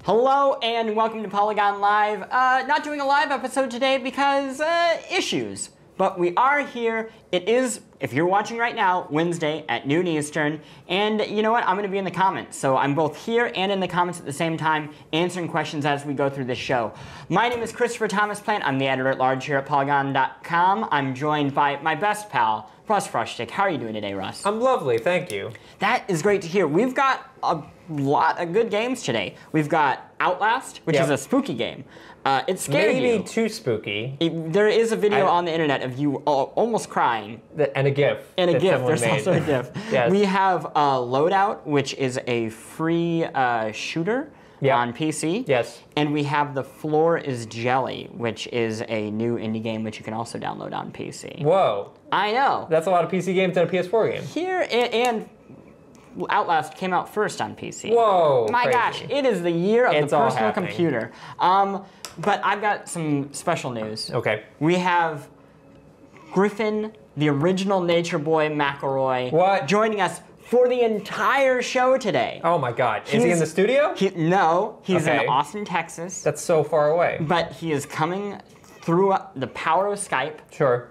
Hello and welcome to Polygon Live. Not doing a live episode today because issues. But we are here. It is, if you're watching right now, Wednesday at noon Eastern. And you know what? I'm going to be in the comments. So I'm both here and in the comments at the same time, answering questions as we go through this show. My name is Christopher Thomas Plant. I'm the editor-at-large here at Polygon.com. I'm joined by my best pal, Russ Frushtick. How are you doing today, Russ? I'm lovely, thank you. That is great to hear. We've got a lot of good games today. We've got Outlast, which is a spooky game. It scared you. Maybe too spooky. There is a video on the internet of you almost crying. And a GIF. And a GIF. There's also a GIF. Yes. We have Loadout, which is a free shooter on PC. Yes. And we have The Floor is Jelly, which is a new indie game which you can also download on PC. Whoa. I know. That's a lot of PC games and a PS4 game. Here and Outlast came out first on PC. Whoa. My crazy. gosh, it is the year of the personal happening. computer. But I've got some special news. Okay. We have Griffin, the original Nature Boy McElroy, joining us for the entire show today. Oh my God. Is he in the studio? No, he's in Austin, Texas. That's so far away. But he is coming through the power of Skype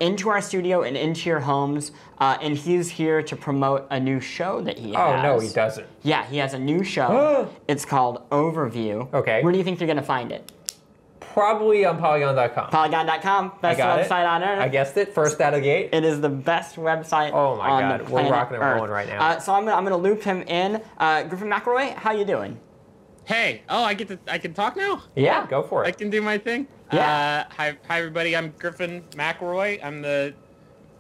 into our studio and into your homes. And he's here to promote a new show that he has. Oh, no, he doesn't. Yeah, he has a new show. It's called Overview. Okay. Where do you think you're going to find it? Probably on Polygon.com. Polygon.com, best website on Earth. I guessed it, first out of the gate. It is the best website on the planet God, we're rocking and rolling right now. So I'm gonna loop him in. Griffin McElroy, how you doing? Hey, I can talk now? Yeah, go for it. I can do my thing? Yeah. Hi everybody, I'm Griffin McElroy. I'm the,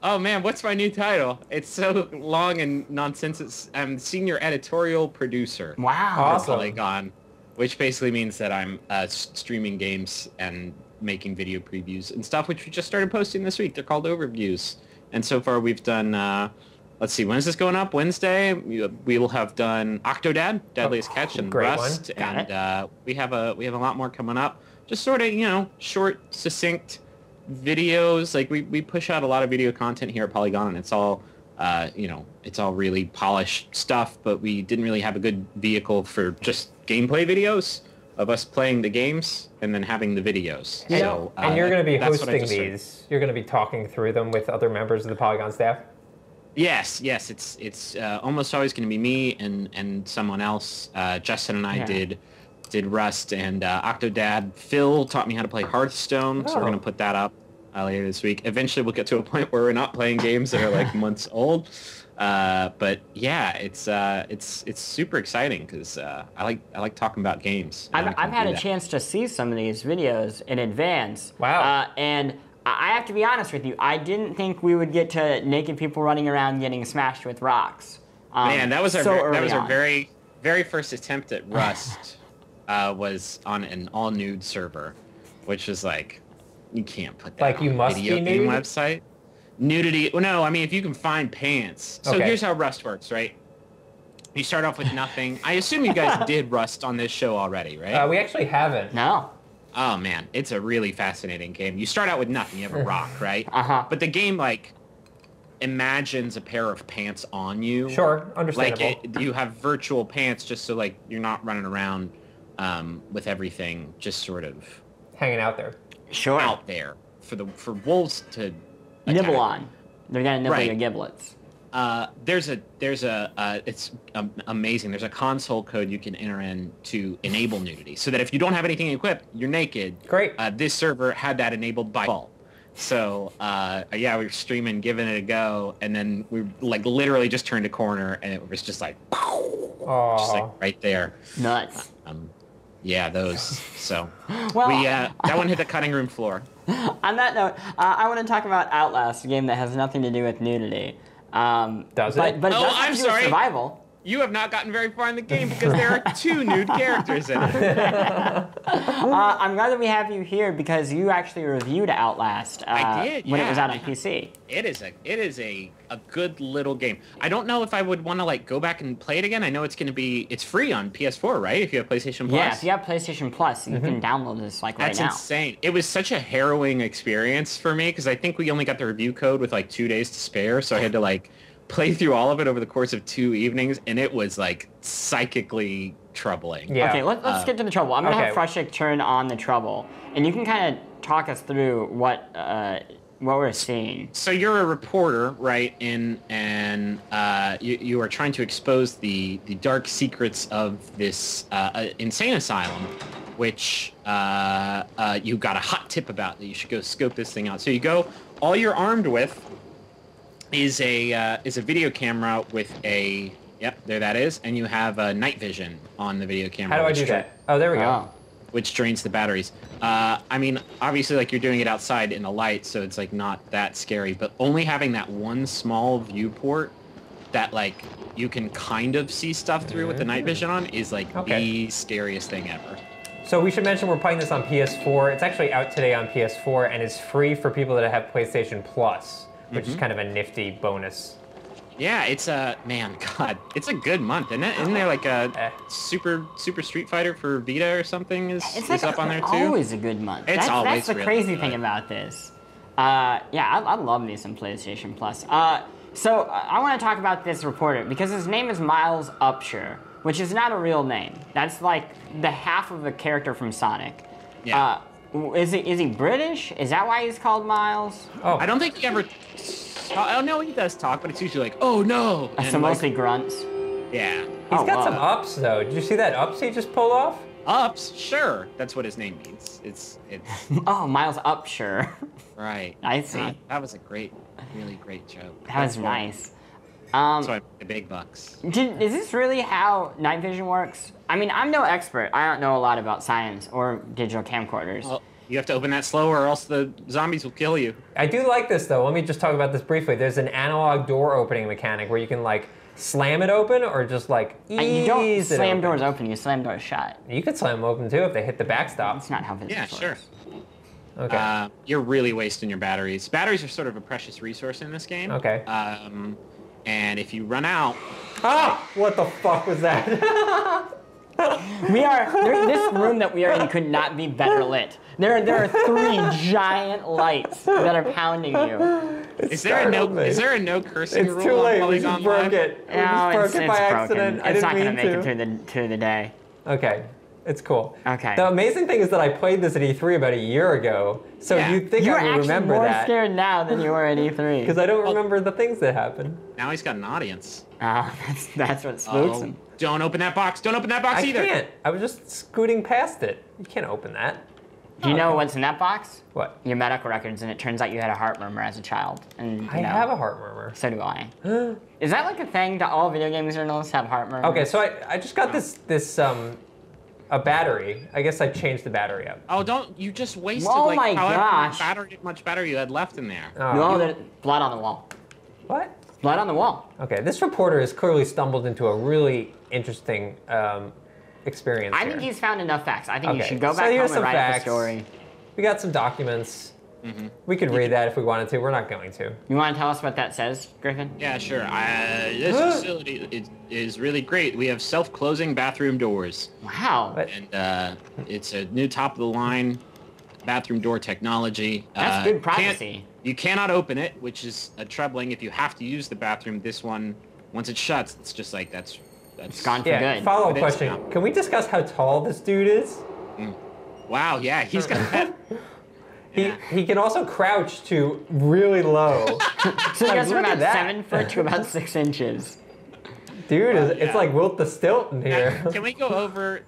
oh man, what's my new title? It's so long and nonsense. I'm senior editorial producer. Wow. Awesome. Polygon, which basically means that I'm streaming games and making video previews and stuff, which we just started posting this week. They're called overviews. And so far we've done, let's see, when is this going up? Wednesday? We will have done Octodad, Deadliest Catch, and Rust. And we have a lot more coming up. Just sort of, short, succinct videos. Like we push out a lot of video content here at Polygon, and it's all, it's all really polished stuff, but we didn't really have a good vehicle for just gameplay videos of us playing the games and then having the videos. So, and you're going to be hosting these. You're going to be talking through them with other members of the Polygon staff? Yes. It's almost always going to be me and someone else. Justin and I did Rust and Octodad. Phil taught me how to play Hearthstone, so we're going to put that up later this week. Eventually we'll get to a point where we're not playing games that are like months old. But yeah, it's super exciting because I like talking about games. I've had a chance to see some of these videos in advance. Wow. And I have to be honest with you, I didn't think we would get to naked people running around getting smashed with rocks. Man, that was our very very first attempt at Rust. Was on an all-nude server, which is like, you can't put that on a video game website. Nudity, well, no, I mean, if you can find pants. So here's how Rust works, right? You start off with nothing. I assume you guys did Rust on this show already, right? We actually haven't. No. Oh, man, it's a really fascinating game. You start out with nothing. You have a rock, right? But the game, like, imagines a pair of pants on you. Sure, understandable. Like, you have virtual pants just so, like, you're not running around with everything just sort of hanging out there. Sure. Out there for wolves to nibble on. They're gonna nibble your giblets. It's amazing. There's a console code you can enter in to enable nudity, so that if you don't have anything equipped, you're naked. Great. This server had that enabled by default. So we were streaming, giving it a go, and then we like literally just turned a corner, and it was just like, just like right there. Nuts. Yeah, those. So well, that one hit the cutting room floor. On that note, I want to talk about Outlast, a game that has nothing to do with nudity. Does it? But it does have to do with survival. You have not gotten very far in the game because there are 2 nude characters in it. I'm glad that we have you here because you actually reviewed Outlast I did, when it was out on PC. It is a good little game. I don't know if I would want to like go back and play it again. I know it's free on PS4, right? If you have PlayStation Plus. Yeah, if you have PlayStation Plus, you can download this like right now. That's insane. It was such a harrowing experience for me because I think we only got the review code with like 2 days to spare, so I had to like played through all of it over the course of 2 evenings, and it was like psychically troubling. Yeah. Okay, let's get to the trouble. I'm gonna okay. have Frushik turn on the trouble, and you can kind of talk us through what we're seeing. So you're a reporter, right? And you are trying to expose the dark secrets of this insane asylum, which you got a hot tip about that you should go scope this thing out. So you go. All you're armed with is a video camera with a there that is, and you have night vision on the video camera. How do I do that? Oh, there we go. Which drains the batteries. I mean, obviously, like, you're doing it outside in the light, so it's, like, not that scary. But only having that one small viewport that, like, you can kind of see stuff through with the night vision on is, like, the scariest thing ever. So we should mention we're playing this on PS4. It's actually out today on PS4, and it's free for people that have PlayStation Plus, which is kind of a nifty bonus. Yeah, it's man, God, it's a good month, isn't it? Isn't there like a Super Street Fighter for Vita or something is up on there too? Always a good month. That's the crazy thing about this. I love me some PlayStation Plus. So I want to talk about this reporter because his name is Miles Upshur, which is not a real name. That's like the half of the character from Sonic. Yeah. Is he British? Is that why he's called Miles? Oh, I don't think he ever. I don't know, he does talk, but it's usually like, oh no. So mostly grunts. Yeah. He's got some ups though. Did you see that ups he just pulled off? Ups, sure. That's what his name means. It's. Oh, Miles Upshur. Right. I see. That was a really great joke. That was nice. So I make the big bucks. Is this really how night vision works? I mean, I'm no expert. I don't know a lot about science or digital camcorders. Well, you have to open that slower or else the zombies will kill you. I do like this though. Let me just talk about this briefly. There's an analog door opening mechanic where you can like slam it open or just like ease you don't slam open. doors open, you slam doors shut. You could slam them open too if they hit the backstop. That's not how physics works. Yeah, sure. Okay. You're really wasting your batteries. Batteries are sort of a precious resource in this game. Okay. And if you run out... Ah! What the fuck was that? This room that we are in could not be better lit. There are 3 giant lights that are pounding you. Is there a no cursing rule? It's too late. On We just broke it. We just broke it by accident. I It's not didn't going to mean make it through the day. Okay. It's cool. Okay. The amazing thing is that I played this at E3 about a year ago, so you'd think I would remember that. You're actually more scared now than you were at E3. Because I don't remember the things that happened. Now he's got an audience. Oh, that's what spooks him. Don't open that box. Don't open that box either. I can't. I was just scooting past it. You can't open that. Do you know what's in that box? What? Your medical records, and it turns out you had a heart murmur as a child. And I have a heart murmur. So do I. Is that like a thing? Do all video game journalists have heart murmurs? Okay, so I just got a battery. I guess I changed the battery up. Oh, don't you just wasted my however gosh. much battery you had left in there. Oh. No, there's blood on the wall. What? Blood on the wall. Okay, this reporter has clearly stumbled into a really interesting experience I think he's found enough facts. I think you should go so back here's home and some write facts. the story. We got some documents. We could read that if we wanted to. We're not going to. You want to tell us what that says, Griffin? Yeah, sure. This facility is really great. We have self-closing bathroom doors. Wow. And it's a new top-of-the-line bathroom door technology. That's good privacy. You cannot open it, which is troubling if you have to use the bathroom. This one, once it shuts, it's just like that's it's gone for good. Follow-up question. Can we discuss how tall this dude is? Wow, yeah, he's got that. He can also crouch to really low. So he goes from about 7 foot to about 6 inches. Dude, it's like Wilt the Stilt in here. Now, can we go over,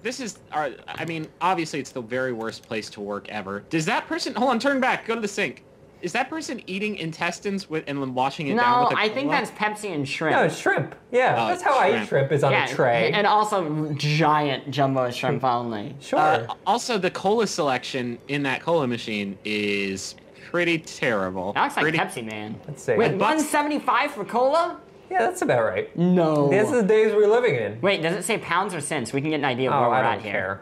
I mean, obviously it's the very worst place to work ever. Does that person, hold on, turn back, go to the sink. Is that person eating intestines and then washing it down with a No, I think that's Pepsi and shrimp. No, it's shrimp. Yeah, that's how I eat shrimp, is on a tray. And also giant jumbo shrimp only. Sure. Also, the cola selection in that cola machine is pretty terrible. That looks like Pepsi, man. Let's see. Wait, $1.75 for cola? Yeah, that's about right. No. These are the days we're living in. Wait, does it say pounds or cents? We can get an idea of where we're at here. Care.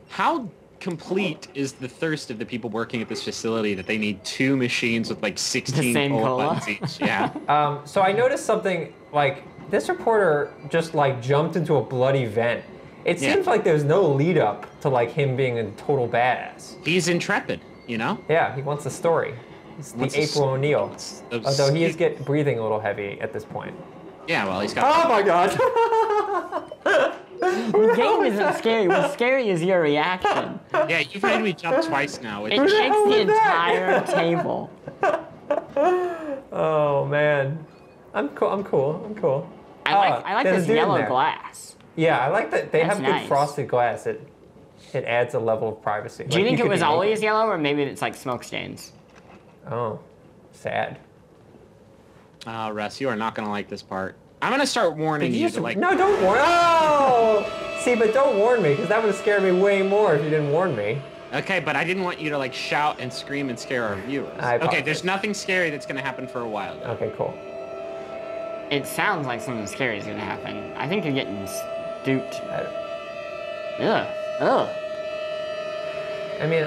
How complete is the thirst of the people working at this facility that they need 2 machines with like 16 cola buttons each? Yeah. So I noticed something, like, this reporter just like jumped into a bloody vent. It seems like there's no lead up to like him being a total badass. He's intrepid, you know? Yeah, he wants the story. He's the April O'Neil. Although he is breathing a little heavy at this point. Yeah, well, he's got... Oh my god! The game isn't scary. What's scary is your reaction. Yeah, you've made me jump twice now. It shakes the entire table. Oh man, I'm cool. I'm cool. I like this yellow glass. Yeah, I like that they That's have nice. good frosted glass. It adds a level of privacy. Do you think it was always yellow, or maybe it's like smoke stains? Oh, sad. Russ, you are not gonna like this part. I'm gonna start warning you to like... No, don't warn. Oh! See, but don't warn me, because that would have scared me way more if you didn't warn me. Okay, but I didn't want you to like shout and scream and scare our viewers. Okay, there's nothing scary that's gonna happen for a while. Though. Okay, cool. It sounds like something scary is gonna happen. I think you're getting stooped. Ugh. I mean,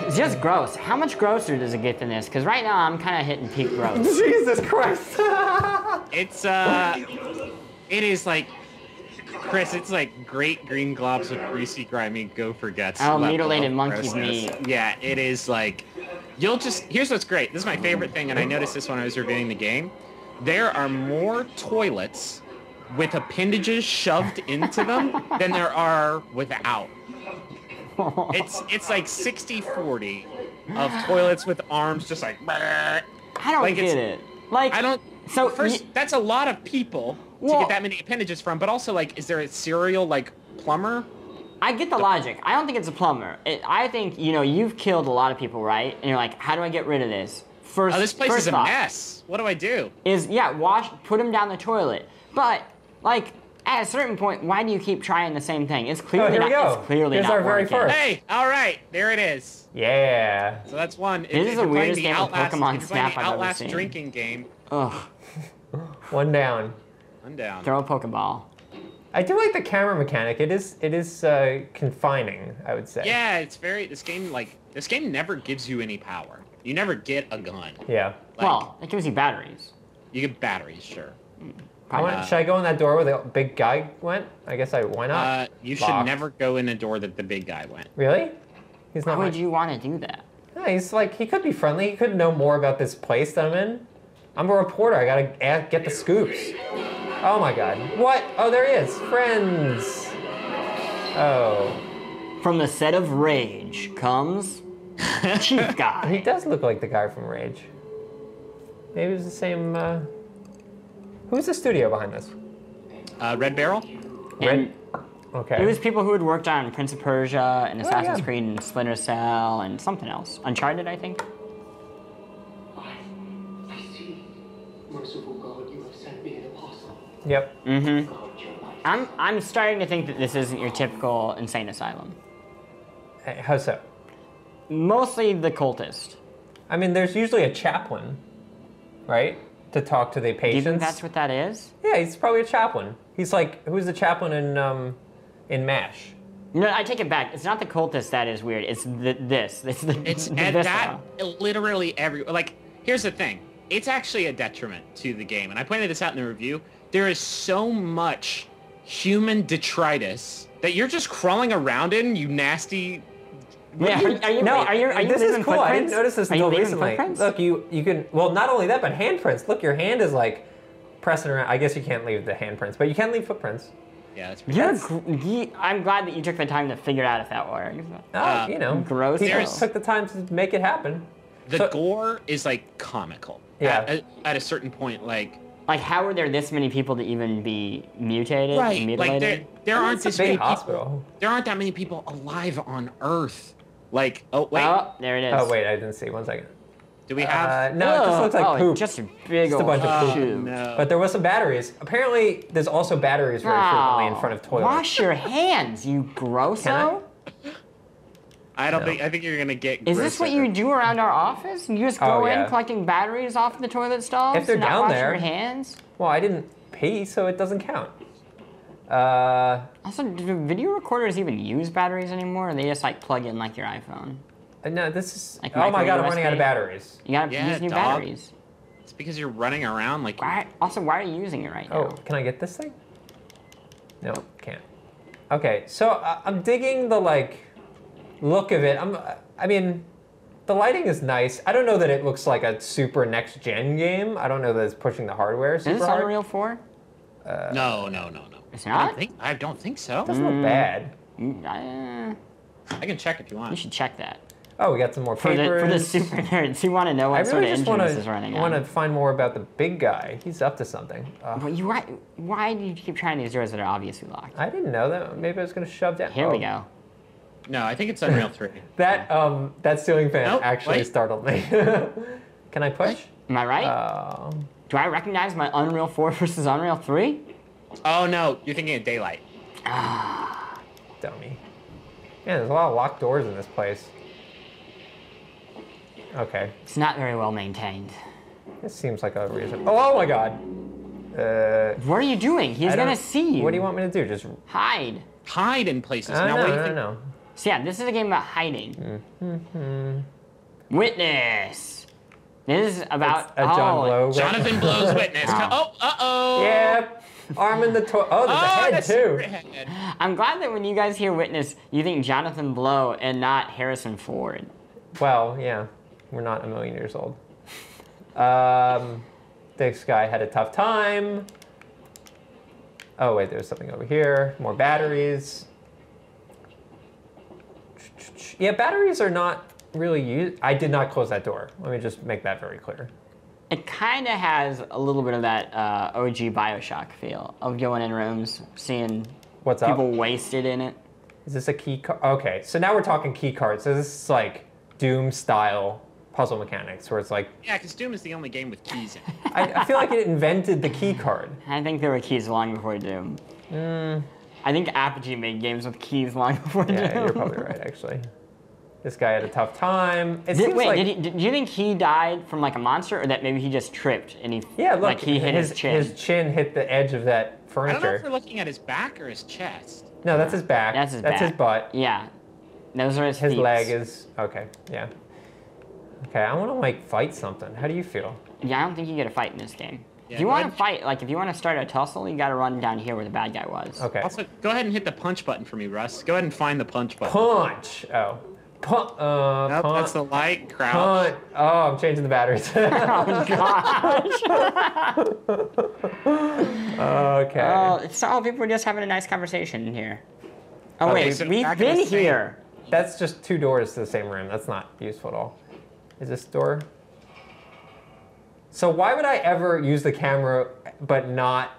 It's just gross. How much grosser does it get than this? Because right now I'm kind of hitting peak gross. Jesus Christ! It's it is like, Chris, it's like great green globs of greasy, grimy gopher guts. Oh, mutilated monkey's meat. Yeah, it is like, here's what's great. This is my favorite thing, and I noticed this when I was reviewing the game. There are more toilets with appendages shoved into them than there are without. It's like 60-40 of toilets with arms just like... I don't get it. Like, I don't... So first, that's a lot of people to get that many appendages from, but also, like, is there a serial, like, plumber? I get the logic. I don't think it's a plumber. I think, you've killed a lot of people, right? And you're like, how do I get rid of this? First, this place is a mess. What do I do? Put them down the toilet. But, like, at a certain point, why do you keep trying the same thing? It's clearly not Very working. first. Hey, all right, there it is. Yeah. So that's one. This is the weirdest game of Pokemon Snap I've ever Outlast seen. drinking game. Ugh. One down. One down. Throw a Pokeball. I do like the camera mechanic. It is confining, I would say. Yeah, it's very... This game never gives you any power. You never get a gun. Yeah. Well, it gives you batteries. You get batteries, sure. Should I go in that door where the big guy went? I guess why not? You should never go in a door that the big guy went. Really? He's not. Why would you want to do that? No, he's like, he could be friendly. He could know more about this place that I'm in. I'm a reporter. I gotta get the scoops. Oh my god. What? Oh, there he is. Friends. Oh. From the set of Rage comes Chief Guy. He does look like the guy from Rage. Maybe it's the same. Who's the studio behind this? Red Barrel? Okay. It was people who had worked on Prince of Persia and Assassin's Creed and Splinter Cell and something else. Uncharted, I think. I see. Merciful God, you have sent me an apostle. Yep. Mm-hmm. I'm starting to think that this isn't your typical insane asylum. How so? Mostly the cultist. I mean, there's usually a chaplain, right? To talk to the patients. Do you think that's what that is? Yeah, he's probably a chaplain. He's like, who's the chaplain in MASH? No, I take it back. It's not the cultist that is weird. It's this. It's that literally like, here's the thing. It's actually a detriment to the game, and I pointed this out in the review. There is so much human detritus that you're just crawling around in, you nasty... Yeah, are you this leaving is cool. I didn't footprints? notice this Are you until leaving recently. footprints? Look, you can, well, not only that, but handprints. Look, your hand is like pressing around. I guess you can't leave the handprints, but you can leave footprints. Yeah, that's pretty I'm glad that you took the time to figure out if that works. Oh, gross. People took the time to make it happen. The gore is like comical. Yeah. At a certain point, like how are there this many people to even be mutated and mutilated? Like there aren't this many hospital. people. There aren't that many people alive on Earth. Like, oh wait. Oh, there it is. Oh wait, I didn't see. 1 second. Do we have? No, it just looks like poop. Just a big Just a bunch of poop. poop. No. But there was some batteries. Apparently, there's also batteries very frequently in front of toilets. Wash your hands, you grosso. I don't think. I think you're gonna get. Is this what you do around our office? You just go in collecting batteries off the toilet stalls? If they're and not down wash there. your hands? Well, I didn't pee, so it doesn't count. Also, do video recorders even use batteries anymore, or they just like plug in like your iPhone? No, this is. Like oh my micro god, I'm running out of USB? batteries. You gotta use new batteries. It's because you're running around like. Why are you using it right Oh, now? can I get this thing? No, can't. Okay, so I'm digging the look of it. I mean, the lighting is nice. I don't know that it looks like a super next gen game. I don't know that it's pushing the hardware super Is this hard. Unreal 4? No. It's not? I don't think so. Doesn't look bad. I can check if you want. You should check that. Oh, we got some more For papers. the super nerds who want to know what sort of engine this is running I on. want to find more about the big guy. He's up to something. Well, why do you keep trying these doors that are obviously locked? I didn't know that. Maybe I was going to shove down. Here we go. No, I think it's Unreal 3. That ceiling fan Nope, actually wait. startled me. Can I push? Am I right? Do I recognize my Unreal 4 versus Unreal 3? Oh no, you're thinking of Daylight. Dummy. Man, there's a lot of locked doors in this place. Okay. It's not very well maintained. This seems like a reason. Oh my god. What are you doing? He's gonna see you. What do you want me to do? Just Hide. Hide in places. no, Now, what do you no, think? no. So yeah, this is a game about hiding. Witness. This is about A John Blow. Jonathan Blow's witness. Oh, uh-oh. Yeah. Arm in the toilet. Oh, there's a head that's too. head. I'm glad that when you guys hear Witness, you think Jonathan Blow and not Harrison Ford. Well, yeah. We're not a million years old. This guy had a tough time. Oh wait, there's something over here. More batteries. Yeah, batteries are not really used. I did not close that door. Let me just make that very clear. It kind of has a little bit of that OG Bioshock feel of going in rooms, seeing What's up? people wasted in it. Is this a key card? Okay, so now we're talking key cards. So this is like Doom style puzzle mechanics where it's like, Yeah, because Doom is the only game with keys in it. I feel like it invented the key card. I think there were keys long before Doom. I think Apogee made games with keys long before Doom. Yeah, you're probably right, actually. This guy had a tough time. It seems Wait, like, do you think he died from like a monster, or that maybe he just tripped and he yeah, look, like he hit his chin? His chin hit the edge of that I don't know if furniture. we're looking at his back or his chest. No, that's his back. That's his That's back. his butt. Yeah, those are his His feet. leg is okay. Yeah. Okay, I want to like fight something. How do you feel? Yeah, I don't think you get a fight in this game. Yeah, if you go want to ahead. fight, like if you want to start a tussle, you got to run down here where the bad guy was. Okay. Also, go ahead and hit the punch button for me, Russ. Go ahead and find the punch button. Punch. Oh. Nope, Punch. that's the light. Crouch. Punch. Oh, I'm changing the batteries. Oh gosh. Okay. Oh, so people were just having a nice conversation in here. Oh Okay, wait, so we've back in been the same- here. That's just two doors to the same room. That's not useful at all. Is this door? So why would I ever use the camera but not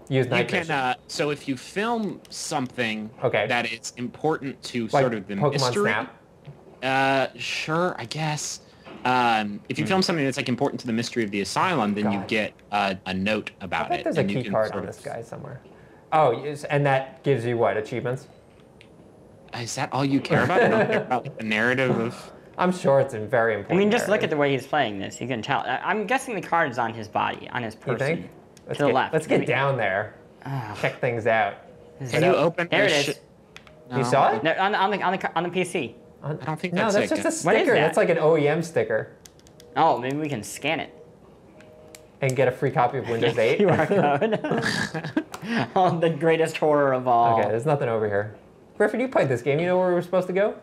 use You night can, vision? so if you film something Okay. that is important to Like sort of the Pokemon mystery, Snap? sure, I guess. If you film something that's like important to the mystery of the asylum, then you God. get a note I about bet it. there's a and you key can card sort on of- this guy somewhere. Oh, yes, and that gives you what, achievements? Is that all you care about? You don't care about like, the narrative of... I'm sure it's a very I important. mean, just look at narrative. the way he's playing this. You can tell. I'm guessing the card is on his body, on his You person. think? Let's To the get, left. Let's get down there. Check things out. Can you open There it this is. shit? You saw it? No, on the PC. I don't think No, that's that's like just a What is sticker. that? That's like an OEM sticker. Oh, maybe we can scan it. And get a free copy of Windows 8. QR code. Oh, the greatest horror of all. Okay, there's nothing over here. Griffin, you played this game. You know where we were supposed to go?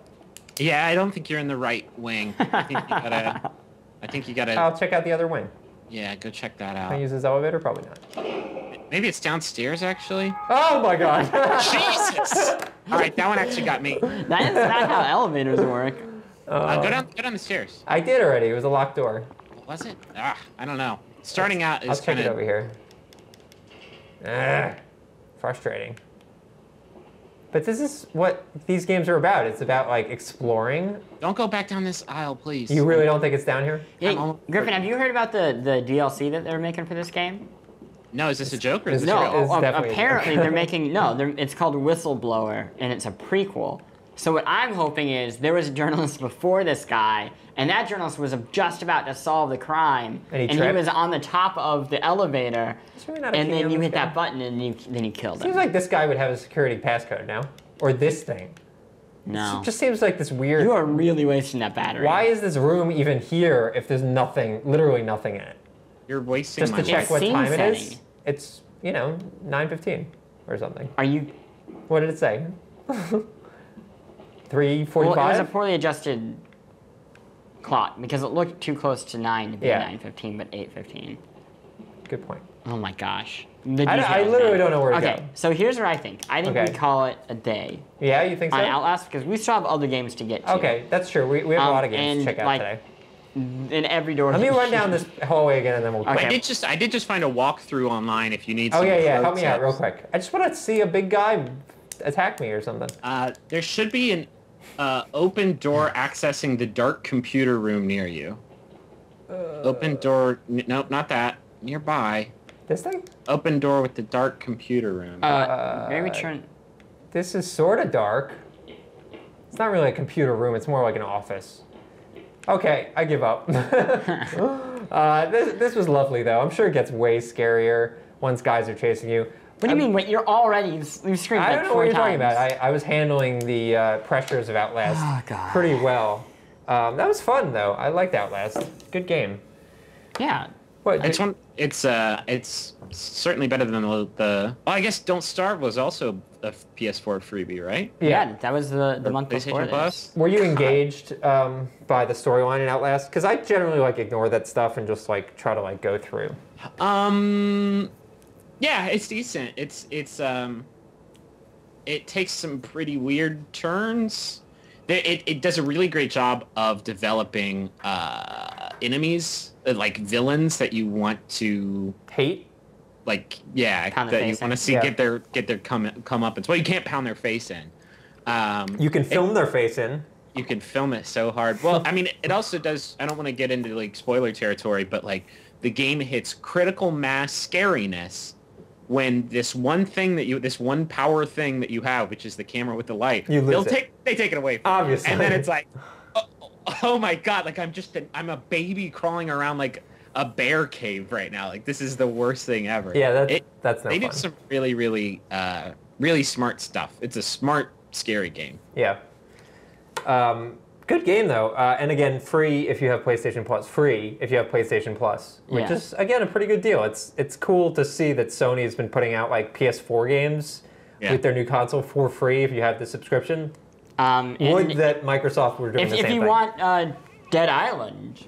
Yeah, I don't think you're in the right wing. I think you gotta... I'll check out the other wing. Yeah, go check that Can I out. use this elevator? Probably not. Maybe it's downstairs, actually. Oh my god! Jesus! All right, that one actually got me. That is not how elevators work. Go down the stairs. I did already. It was a locked door. Was it? I don't know. Starting out I'll is check kind it over of... here. Frustrating. But this is what these games are about. It's about like exploring. Don't go back down this aisle, please. You really don't think it's down here? Hey, almost- Griffin, have you heard about the DLC that they're making for this game? No, is this a joke or is It's this No, It's real? definitely a apparently joke. they're making it's called Whistleblower, and it's a prequel. So what I'm hoping is there was a journalist before this guy, and that journalist was just about to solve the crime, And he he tripped? was on the top of the elevator, It's really not a and key then on you this hit guy. that button, and then you killed Seems him. like this guy would have a security passcode now. Or this thing. No, It just seems like this weird... you are really wasting that battery. Why is this room even here if there's nothing, literally nothing in it? You're wasting Just my to check It's what scene time it is? setting. It's, 9:15 or something. Are you? What did it say? 3:45? Well, it was a poorly adjusted clock because it looked too close to 9 to be Yeah. 9:15, but 8:15. Good point. Oh my gosh. I literally don't know where to go. Okay, so here's what I think. I think we call it a day Yeah, you think so? on Outlast because we still have other games to get to. Okay, that's true. We have a lot of games to check out like, today. In every door. Let me run down this hallway again and then we'll Okay. I did just find a walkthrough online if you need Oh some yeah, pro help me out real tips. quick. I just want to see a big guy attack me or something. There should be an open door accessing the dark computer room near you. Open door. Nope, not that. Nearby. This thing? Open door with the dark computer room. Maybe turn. This is sort of dark. It's not really a computer room. It's more like an office. Okay, I give up. This was lovely though. I'm sure it gets way scarier once guys are chasing you. What do you mean? Wait, you've screamed I like don't know 4 what you're times. talking about. I was handling the pressures of Outlast pretty well. That was fun though. I liked Outlast. Good game. Yeah. What? It's certainly better than the. Well, I guess Don't Starve was also a PS4 freebie, right? Yeah, that was the month before PlayStation this. Plus. Were you engaged by the storyline in Outlast? Because I generally like ignore that stuff and just like try to like go through. Yeah, it's decent. It takes some pretty weird turns. It does a really great job of developing enemies, like villains that you want to Hate? like, yeah, Pound that their you face want to in. see Yeah. get their come up. Well, you can't pound their face in. You can film their face in. You can film it so hard. Well, I mean, it also does. I don't want to get into like spoiler territory, but like the game hits critical mass scariness when this one power thing that you have, which is the camera with the light, You lose it. they take it away from you. Obviously. And then it's like, oh my god, like I'm a baby crawling around like a bear cave right now. Like this is the worst thing ever. Yeah, that's no They fun. did some really, really, really smart stuff. It's a smart, scary game. Yeah. Good game though, and again, free if you have PlayStation Plus. Free if you have PlayStation Plus, which Yeah. is again a pretty good deal. It's cool to see that Sony has been putting out like PS4 games with their new console for free if you have the subscription. And Would that Microsoft were doing the same if you thing. want Dead Island,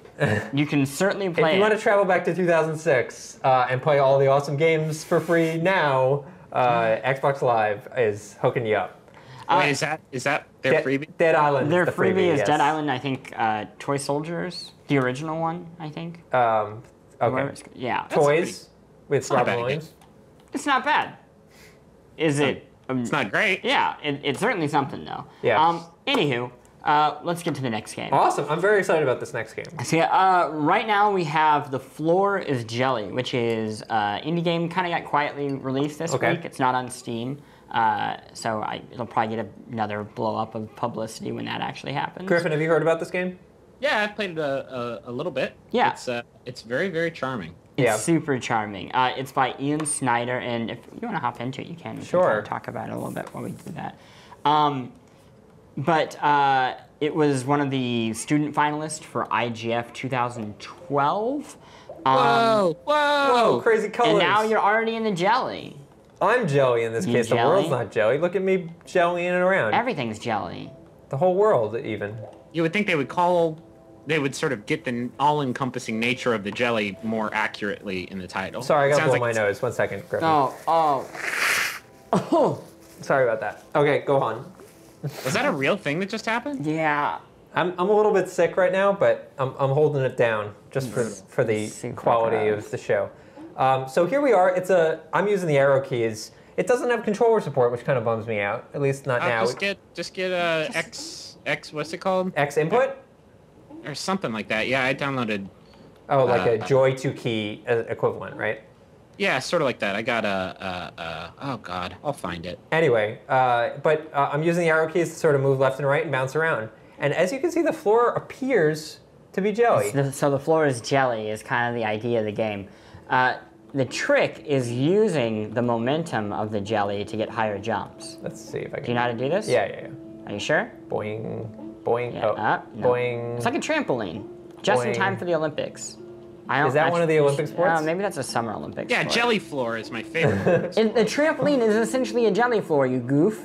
you can certainly play If you want to travel back to 2006 and play all the awesome games for free now, Xbox Live is hooking you up. Wait, is that their freebie? Dead Island. Their is the freebie is yes. Dead Island, I think, Toy Soldiers, the original one, I think. Okay. Yeah. Toys with not a Robin bad Williams. It's not bad. Is it? It's not great. Yeah, it's certainly something, though. Yeah. Anywho, let's get to the next game. Awesome. I'm very excited about this next game. So right now we have The Floor is Jelly, which is indie game, kind of got quietly released this week. It's not on Steam. So it'll probably get another blow up of publicity when that actually happens. Griffin, have you heard about this game? Yeah, I've played it a little bit. Yeah. It's very, very charming. It's super charming. It's by Ian Snyder, and if you want to hop into it, you can. We can kind of talk about it a little bit while we do that. But it was one of the student finalists for IGF 2012. Whoa, crazy colors. And now you're already in the jelly. I'm jelly in this case. jelly? The world's not jelly. Look at me jellying it around. Everything's jelly. The whole world, even. You would think they would sort of get the all-encompassing nature of the jelly more accurately in the title. Sorry, I got to blow Sounds my nose. 1 second, Griffin. Oh. Sorry about that. Okay, go on. Was that a real thing that just happened? Yeah. I'm a little bit sick right now, but I'm holding it down just for the Super quality gross. of the show. So here we are. I'm using the arrow keys. It doesn't have controller support, which kind of bums me out. At least not now. Just get X. What's it called? X input? Or something like that. Yeah, I downloaded. Oh, like a Joy 2 key equivalent, right? Yeah, sort of like that. I got oh god, I'll find it. Anyway, but I'm using the arrow keys to sort of move left and right and bounce around. And as you can see, the floor appears to be jelly. So the floor is jelly is kind of the idea of the game. The trick is using the momentum of the jelly to get higher jumps. Let's see if I can. Do you know how to do this? Yeah. Are you sure? Boing, boing, Yeah, no. boing. It's like a trampoline, just in Boing. time for the Olympics. Is that one of the Olympic sports? Maybe that's a Summer Olympics. Yeah, sport. jelly floor is my favorite. And the trampoline is essentially a jelly floor, you goof.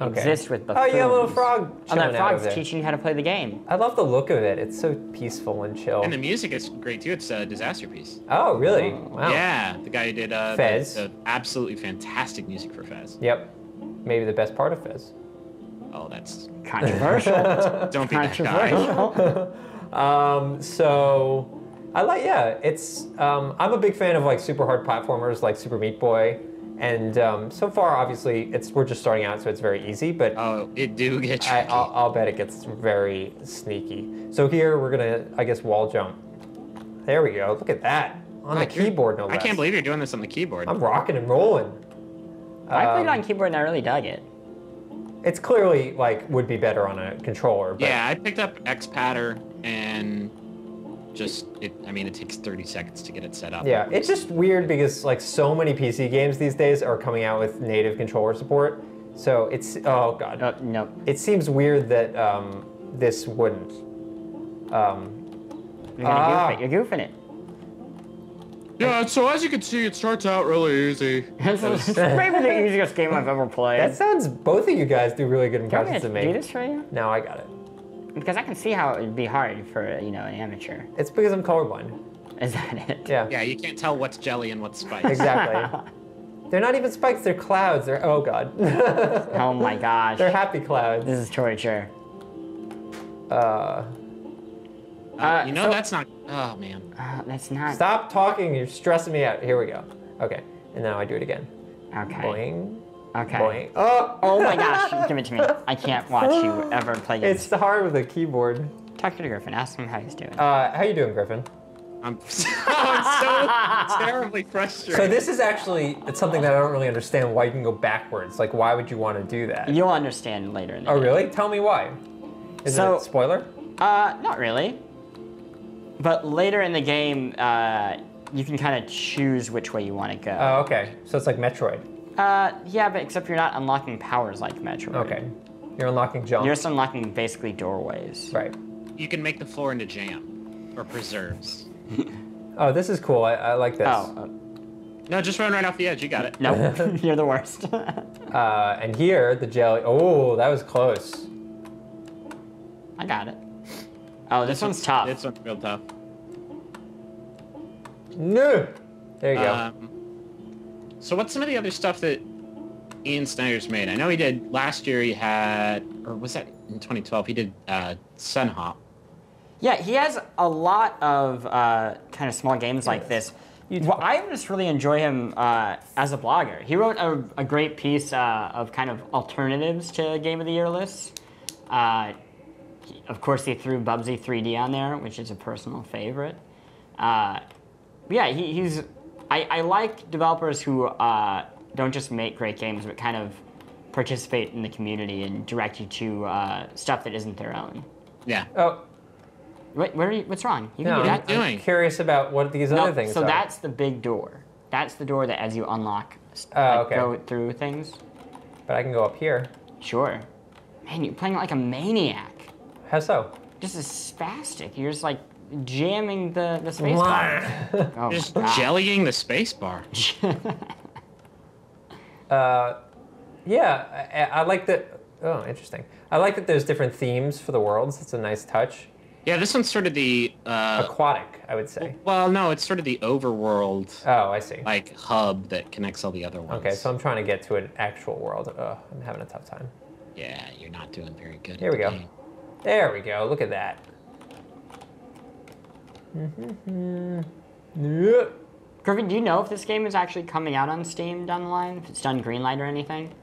exist with Oh, you got a little buffoons. frog Oh, chilling that out frog's over there. teaching you how to play the game. I love the look of it. It's so peaceful and chill. And the music is great too. It's a Disaster Piece. Oh, really? Wow. Yeah, the guy who did Fez. the absolutely fantastic music for Fez. Yep. Maybe the best part of Fez. Oh, that's Controversial. don't be that guy. Controversial. So I like, it's, I'm a big fan of like super hard platformers like Super Meat Boy. And so far, obviously, we're just starting out, so it's very easy, but Oh, it do get tricky. I'll bet it gets very sneaky. So here, we're gonna, I guess, wall jump. There we go, look at that. On the keyboard, no less. I can't believe you're doing this on the keyboard. I'm rocking and rolling. I played on keyboard and I really dug it. It's clearly, like, would be better on a controller, but... Yeah, I picked up X-Patter and just, it takes 30 seconds to get it set up. Yeah, it's just weird because like so many PC games these days are coming out with native controller support. So it's, oh god. No. It seems weird that this wouldn't. You're gonna goof it. You're goofing it. Yeah, so as you can see, it starts out really easy. It's maybe the easiest game I've ever played. That sounds, both of you guys do really good Do you want me impressions to of do me. this for you? No, I got it. Because I can see how it would be hard for, an amateur. It's because I'm colorblind. Is that it? Yeah, Yeah, you can't tell what's jelly and what's spice. exactly. They're not even spikes, they're clouds. They're, oh god. Oh my gosh. They're happy clouds. This is torture. You know, that's not, oh man. That's not... Stop talking, you're stressing me out. Here we go. Okay, and now I do it again. Okay. Boing, Okay. boing. Oh my gosh, give it to me. I can't watch you ever play games. It's hard with a keyboard. Talk to Griffin, ask him how he's doing. How you doing, Griffin? I'm so terribly frustrated. So this is actually, it's something that I don't really understand why you can go backwards. Like, why would you want to do that? You'll understand later in the Oh, game. really? Tell me why. Is it So- a spoiler? Not really. But later in the game, you can kind of choose which way you want to go. Oh, okay. So it's like Metroid. Yeah, but except you're not unlocking powers like Metroid. Okay. You're unlocking jump. You're just unlocking basically doorways. Right. You can make the floor into jam or preserves. Oh, this is cool. I like this. Oh, No, just run right off the edge. You got it. no, you're the worst. And here, the jelly. Oh, that was close. I got it. Oh, this one's tough. This one's real tough. No. There you go. So what's some of the other stuff that Ian Snyder's made? I know he did, last year he had, or was that in 2012? He did Sun Hop. Yeah, he has a lot of kind of small games like this. Well, I just really enjoy him as a blogger. He wrote a great piece of kind of alternatives to Game of the Year lists. Of course, he threw Bubsy 3D on there, which is a personal favorite. Yeah, he's. I like developers who don't just make great games, but kind of participate in the community and direct you to stuff that isn't their own. Yeah. Oh, Wait, what's wrong? You can no. do I'm that. doing? curious about what these other things so are. that's the big door. That's the door that as you unlock, okay. go through things. But I can go up here. Sure. Man, you're playing like a maniac. How so? Just a spastic. You're just like jamming the space bar. Oh, Just God. jellying the space bar. Yeah, I like that. Oh, interesting. I like that there's different themes for the worlds. It's a nice touch. Yeah, this one's sort of the, Aquatic, I would say. well, no, it's sort of the overworld, Oh, I see. like, hub that connects all the other ones. Okay, so I'm trying to get to an actual world. Ugh, I'm having a tough time. Yeah, you're not doing very good. Here at we the go. game. There we go. Look at that. Yep. Griffin, do you know if this game is actually coming out on Steam down the line? If it's done greenlight or anything?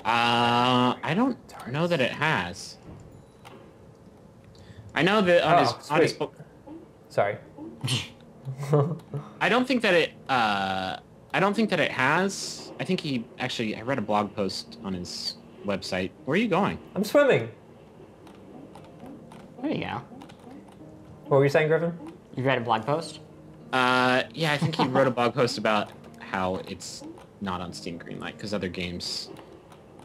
I don't know that it has. I know that on his sweet. Sorry. I don't think that it has. I think he actually, I read a blog post on his website. Where are you going? I'm swimming. There you go. What were you saying, Griffin? You read a blog post? Yeah, I think he wrote a blog post about how it's not on Steam Greenlight because other games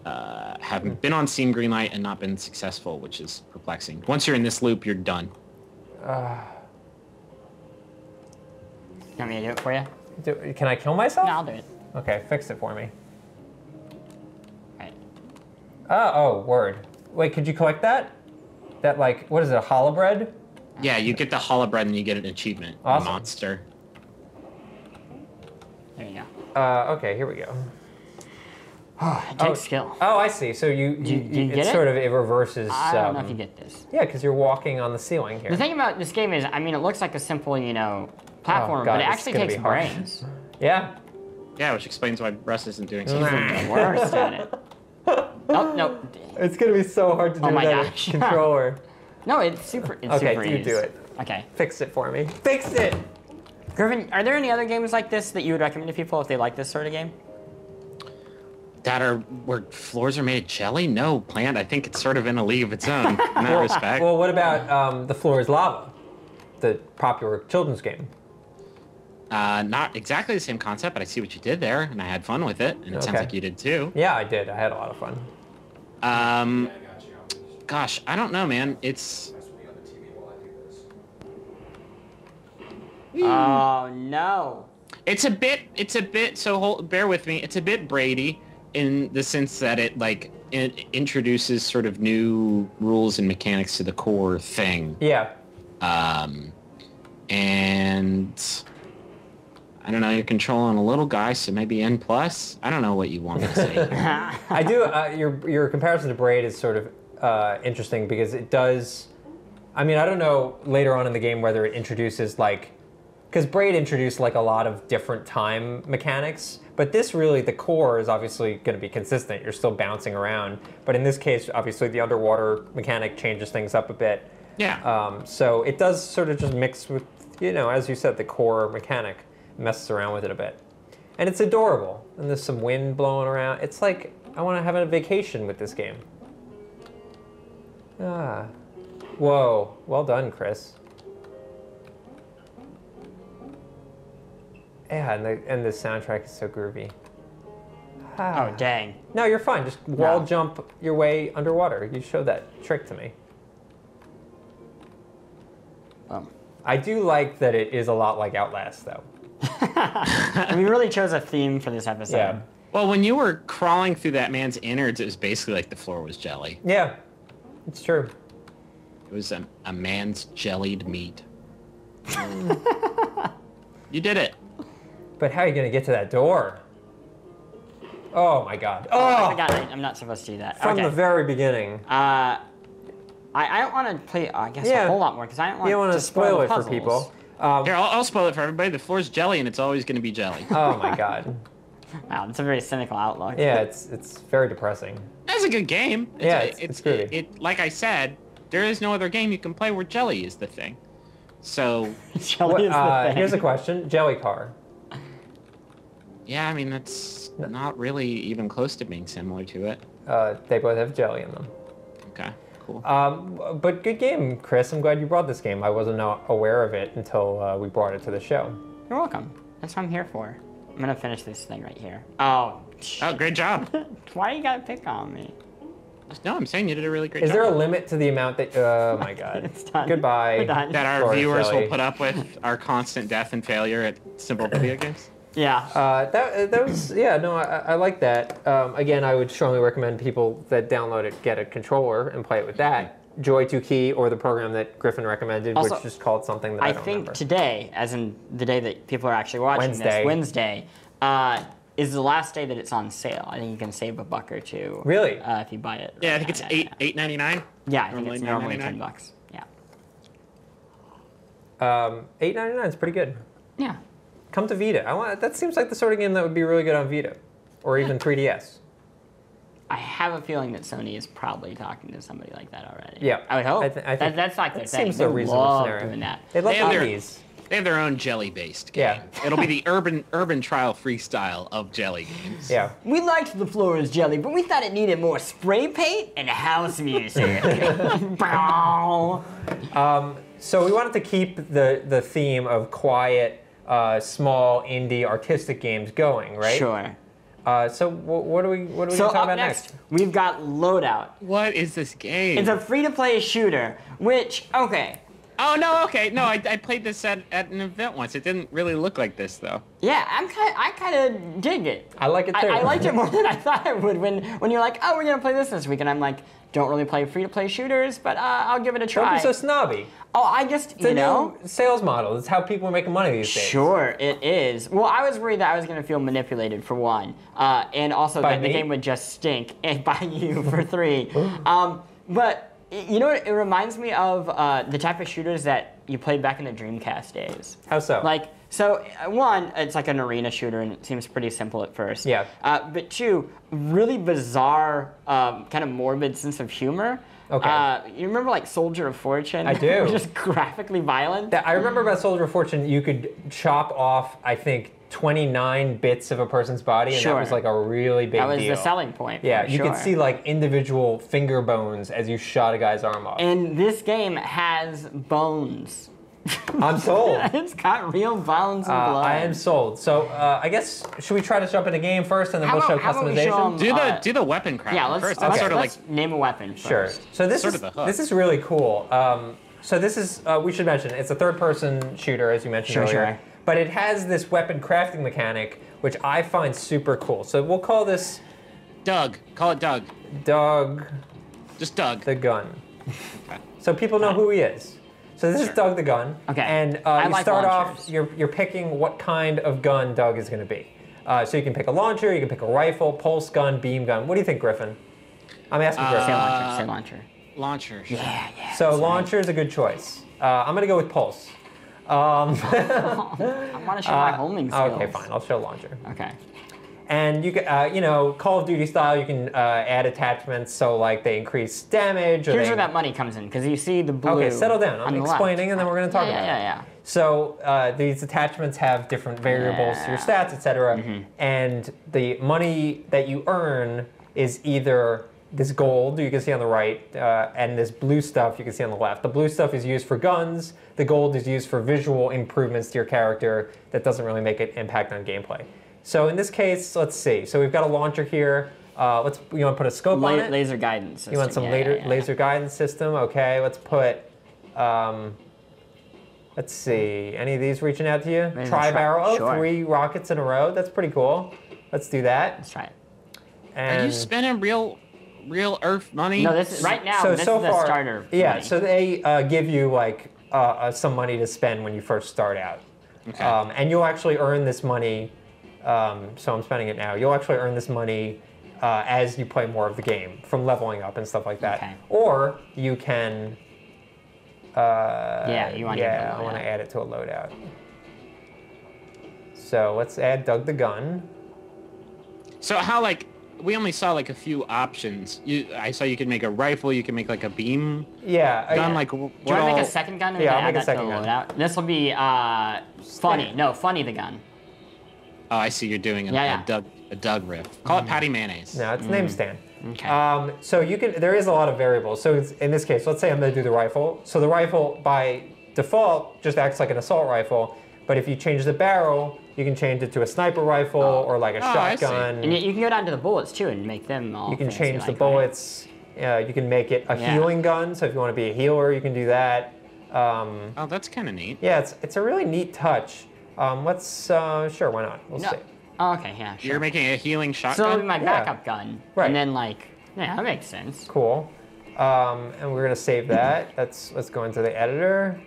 have been on Steam Greenlight and not been successful, which is perplexing. Once you're in this loop, you're done. You want me to do it for you? Can I kill myself? No, I'll do it. Okay, fix it for me. Right. Oh, word. Wait, could you collect that? That, like, what is it, a hollow bread? Yeah, you get the hollow bread and you get an achievement. Awesome. Monster. There you go. Okay, here we go. It takes skill. Oh, I see. So you get it's it? sort of, it reverses. I don't know if you get this. Yeah, because you're walking on the ceiling here. The thing about this game is, I mean, it looks like a simple, you know, platform, God, but it this is actually gonna takes be hard. brains. Yeah. Yeah, which explains why Russ isn't doing He's something. the worst at it. Oh, no. It's gonna be so hard to do Oh my that gosh. controller. No, it's super easy. Okay, you do it. Okay. Fix it for me. Fix it! Griffin, are there any other games like this that you would recommend to people if they like this sort of game? That are where floors are made of jelly? No, Plant. I think it's sort of in a league of its own in that respect. Well, what about The Floor is Lava? The popular children's game. Not exactly the same concept, but I see what you did there, and I had fun with it, and it sounds Okay. like you did too. Yeah, I did. I had a lot of fun. Gosh, I don't know, man. It's Oh, no. it's a bit. So bear with me. It's a bit Brady in the sense that it introduces sort of new rules and mechanics to the core thing. Yeah. And I don't know, you're controlling a little guy, so maybe N+. I don't know what you want me to say. I do. Your comparison to Braid is sort of interesting because it does. I mean, I don't know later on in the game whether it introduces because Braid introduced like a lot of different time mechanics, but this really, the core is obviously going to be consistent. You're still bouncing around, but in this case, obviously the underwater mechanic changes things up a bit. Yeah. So it does sort of just mix with, as you said, the core mechanic messes around with it a bit. And it's adorable. And there's some wind blowing around. It's like, I want to have a vacation with this game. Ah. Whoa. Well done, Chris. Yeah, and the soundtrack is so groovy. Ah. Oh, dang. No, you're fine. Just wall jump your way underwater. You showed that trick to me. I do like that it is a lot like Outlast, though. We really chose a theme for this episode. Yeah. Well, when you were crawling through that man's innards, it was basically like the floor was jelly. Yeah, it's true. It was a man's jellied meat. You did it. But how are you going to get to that door? Oh, my God. Oh, I Oh! forgot. I'm not supposed to do that. From Okay. the very beginning. I don't want to play, I guess, Yeah. a whole lot more, because I don't want You don't want to spoil the it for puzzles. people. Here, I'll spoil it for everybody. The floor's jelly, and it's always going to be jelly. Oh, my God. Wow, that's a very cynical outlook. Yeah, it's very depressing. That's a good game. Yeah, it's groovy. Like I said, there is no other game you can play where jelly is the thing. So, Jelly is the thing. Here's a question. Jelly car. yeah, I mean, that's not really even close to being similar to it. They both have jelly in them. Okay, cool. But good game, Chris. I'm glad you brought this game. I wasn't aware of it until we brought it to the show. You're welcome. That's what I'm here for. I'm going to finish this thing right here. Oh. Oh, great job. Why you got to pick on me? No, I'm saying you did a really great Is job. there a limit to the amount that... Oh, my God. It's done. Goodbye. We're done. that our Floor is viewers jelly. will put up with our constant death and failure at simple video games? Yeah. That was... Yeah, no, I like that. Again, I would strongly recommend people that download it get a controller and play it with that. Joy 2 Key or the program that Griffin recommended, Also, which is called something that I don't think remember. today, as in the day that people are actually watching Wednesday. this, Wednesday, is the last day that it's on sale. I think you can save $1 or $2. Really? If you buy it. Yeah, I think it's $8.99. Yeah, I think it's normally $9.99. $10. Yeah. $8.99 is pretty good. Yeah. Come to Vita. That seems like the sort of game that would be really good on Vita, or even 3DS. I have a feeling that Sony is probably talking to somebody like that already. Yeah. I would hope. I think That's like their that thing. seems They a reasonable love scenario. doing that. They love They have their- indies. They have their own jelly-based game. Yeah. It'll be the urban trial freestyle of jelly games. Yeah. We liked the floor is jelly, but we thought it needed more spray paint and house music. Bow. So we wanted to keep the theme of quiet, small, indie, artistic games going, right? Sure. So what are we going to So talk up about next, we've got Loadout. What is this game? It's a free-to-play shooter, which, okay, Oh no, okay, no, I played this at an event once. It didn't really look like this though. Yeah, I kind of dig it. I like it too. I liked it more than I thought I would when you're like, oh, we're gonna play this week, and I'm like, don't really play free-to-play shooters, but I'll give it a try. Don't be so snobby. Oh, I just, It's a new sales model. It's how people are making money these days. Sure, it is. Well, I was worried that I was going to feel manipulated, for one, and also By that the me? game would just stink, and by you, for three. But, you know what, it reminds me of the type of shooters that you played back in the Dreamcast days. How so? Like, so, one, it's like an arena shooter, and it seems pretty simple at first. Yeah. But two, really bizarre, kind of morbid sense of humor. Okay. You remember, like, Soldier of Fortune? I do. Just graphically violent. I remember about Soldier of Fortune, you could chop off, I think, 29 bits of a person's body, and Sure. that was like a really big deal. That was the selling point. Yeah, for you sure. could see like individual finger bones as you shot a guy's arm off. And this game has bones. I'm sold. It's got real bones and blood. I am sold. So I guess, should we try to jump in the game first and then we'll show how about we show customization? 'em, Do the weapon crafting yeah, let's, first. That's okay, sort of let's name a weapon Sure. first. So this Sort is of the hook. this is really cool. So this is we should mention it's a third-person shooter, as you mentioned Sure, earlier. sure. But it has this weapon crafting mechanic, which I find super cool. So we'll call this Doug. Call it Doug. Doug Just Doug. the Gun. Okay. So people know who he is. So this is Doug the Gun. Okay. And I you like start launchers. off, you're picking what kind of gun Doug is going to be. So you can pick a launcher, you can pick a rifle, pulse gun, beam gun. What do you think, Griffin? I'm asking Griffin. Say launcher, say launcher. Launcher. Sure. Yeah. So launcher is a good choice. I'm going to go with pulse. I want to show my homing skills. Okay, fine. I'll show launcher. Okay. And you can, Call of Duty style, you can add attachments so like they increase damage. Or Here's they... where that money comes in, because you see the blue. Okay, settle down. I'm on the explaining, left. and then we're going to talk about it. Yeah. So these attachments have different variables to your stats, etc. And the money that you earn is either this gold you can see on the right, and this blue stuff you can see on the left. The blue stuff is used for guns. The gold is used for visual improvements to your character that doesn't really make an impact on gameplay. So in this case, let's see. So we've got a launcher here. You want to put a scope on it? Laser guidance system. You want some laser guidance system? Okay, let's put, let's see, any of these reaching out to you? Maybe Tri-barrel, oh, sure. 3 rockets in a row. That's pretty cool. Let's do that. Let's try it. And Are you spending real Earth money? No, this is right now. so this is the far, starter. yeah. money. So they give you like some money to spend when you first start out, Okay. and you'll actually earn this money. So I'm spending it now. You'll actually earn this money as you play more of the game from leveling up and stuff like that. Okay. Or you can. You want to I want to add it to a loadout. So let's add Doug the Gun. So how we only saw like a few options. I saw you could make a rifle. You can make like a beam Yeah. gun. yeah. Like Do you want to make a second gun and Yeah, I'll add make a that second to the gun. loadout? This will be funny. No, funny the gun. Oh, I see. You're doing Yeah. a Doug riff. Call it Patty Mayonnaise. No, it's name stand. Okay. So you can. There is a lot of variables. So it's, in this case, let's say I'm going to do the rifle. So the rifle by default just acts like an assault rifle. But if you change the barrel, you can change it to a sniper rifle or like a I see. shotgun. And you can go down to the bullets too and make them all. You can fancy change the like, bullets. You can make it a healing gun. So if you want to be a healer, you can do that. Oh, that's kind of neat. Yeah, it's a really neat touch. Let's sure, why not? We'll No. see. Oh, okay, yeah, sure. You're making a healing So shotgun. it'll be my Yeah. backup gun. Right. And then yeah, that makes sense. Cool. And we're gonna save that. Let's go into the editor,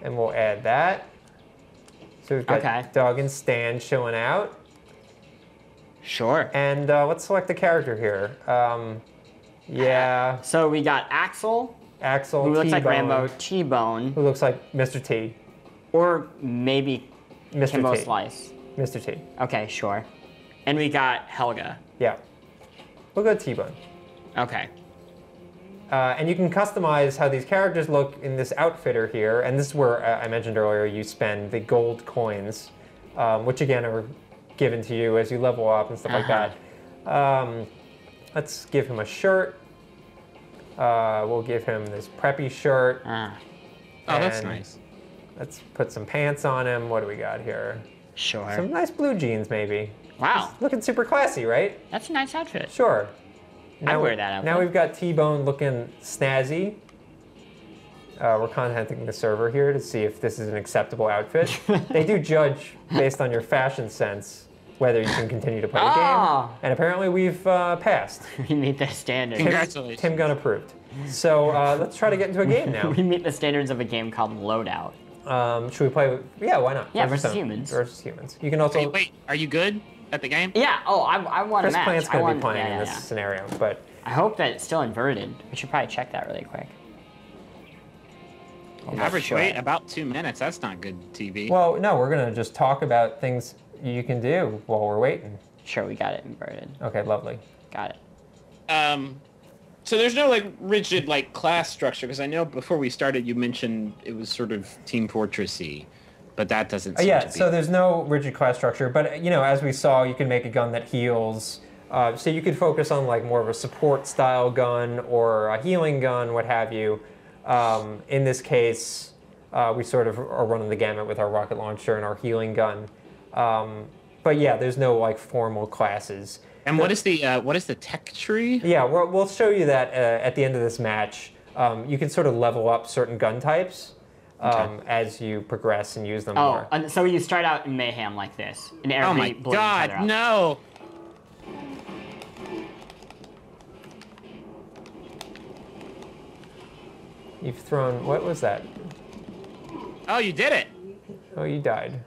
and we'll add that. So we've got Okay. Doug and Stan showing out. Sure. And let's select the character here. Yeah, So we got Axel, Axel who looks like T-Bone, Rambo, T-Bone, who looks like Mr. T. or maybe Mr. Kimbo T. Slice. Mr. T. Okay, sure. And we got Helga. Yeah. We'll go T-Bone. Okay. And you can customize how these characters look in this outfitter here. And this is where I mentioned earlier you spend the gold coins, which again are given to you as you level up and stuff like that. Let's give him a shirt. We'll give him this preppy shirt. Ah, Oh, that's and nice. Let's put some pants on him. What do we got here? sure. Some nice blue jeans, maybe. Wow, He's looking super classy, right? that's a nice outfit. Sure. I'd wear that outfit. Now we've got T-Bone looking snazzy. we're contacting the server here to see if this is an acceptable outfit. They do judge based on your fashion sense whether you can continue to play the game. And apparently we've passed. We meet the standards. Congratulations. Tim Gunn approved. So let's try to get into a game now. We meet the standards of a game called Loadout. Should we play? Yeah, why not? Yeah, versus humans. Versus humans. You can also. Wait, are you good at the game? Yeah. Oh, I want a Chris match. Plant's going to be playing yeah, in this yeah. scenario, but I hope that it's still inverted. We should probably check that really quick. Average wait about 2 minutes. That's not good TV. well, no, we're going to just talk about things you can do while we're waiting. Sure, we got it inverted. Okay, lovely. Got it. So there's no like rigid like class structure, because I know before we started you mentioned it was sort of Team Fortress-y, but that doesn't seem to be. So there's no rigid class structure, but you know, as we saw, you can make a gun that heals. So you could focus on like more of a support style gun or a healing gun, what have you. In this case, we sort of are running the gamut with our rocket launcher and our healing gun. But yeah, there's no like formal classes. And what is the tech tree? Yeah, we'll show you that at the end of this match. You can sort of level up certain gun types as you progress and use them more. Oh, and so you start out in mayhem like this, and Oh everybody my blows each other god, up. no! You've thrown, what was that? Oh, you did it! Oh, you died.